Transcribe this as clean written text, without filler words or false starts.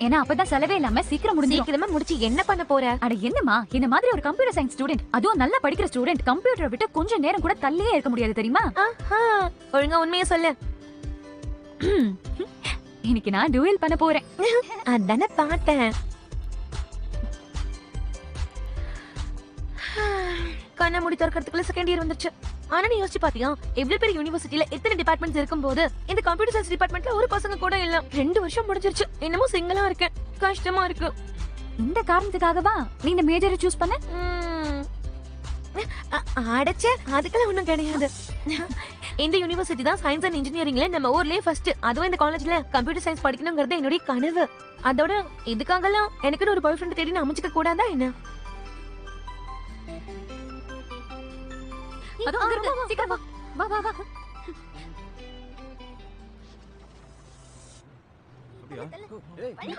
ஏன்னா அப்பதான் செலவே இல்லாம சீக்கிரம் சீக்கிரமா முடிச்சு என்ன பண்ண போற? அட என்னமா, என்ன மாதிரி ஒரு கம்ப்யூட்டர் சயின்ஸ் ஸ்டூடெண்ட், அதுவும் நல்லா படிக்கிற ஸ்டூடெண்ட், கம்ப்யூட்டரை விட்டு கொஞ்ச நேரம் கூட தள்ளியே இருக்க முடியாது தெரியுமா? ஒழுங்கா உண்மையை சொல்லு. இன்னைக்கு நான் டூயல் பண்ண போறேன். அதானே பார்த்தேன். கண்ண மூடி திறக்கிறதுக்குள்ள செகண்ட் இயர் வந்துருச்சு. ஆனா நீ யோசிச்சு பாத்தியா, எவ்வளவு பெரிய யூனிவர்சிட்டில எத்தனை டிபார்ட்மெண்ட்ஸ் இருக்கும்போது இந்த கம்ப்யூட்டர் சயின்ஸ் டிபார்ட்மெண்ட்ல ஒரு பசங்க கூட இல்ல. 2 வருஷம் முடிஞ்சிருச்சு, இன்னமும் சிங்கிளா இருக்கேன். கஷ்டமா இருக்கு. இந்த காரணத்துக்காகவா நீ இந்த மேஜரை சூஸ் பண்ண? அடைச்சே, அதுக்கெல்லாம் ஒண்ணும் கிடையாது. இந்த யூனிவர்சிட்டி தான் சயின்ஸ் அண்ட் இன்ஜினியரிங்ல நம்ம ஊர்லயே ஃபர்ஸ்ட். அதுவும் இந்த காலேஜ்ல கம்ப்யூட்டர் சயின்ஸ் படிக்கணுங்கிறது என்னுடைய கனவு. அதோட இதுக்காகலாம் எனக்குன்னு ஒரு பாய் ஃப்ரெண்ட் தேடி அமைச்சுக்க கூடாதா என்ன? அதோ அங்க இருக்கு. சீக்கிரம் வா வா வா. அப்படியா?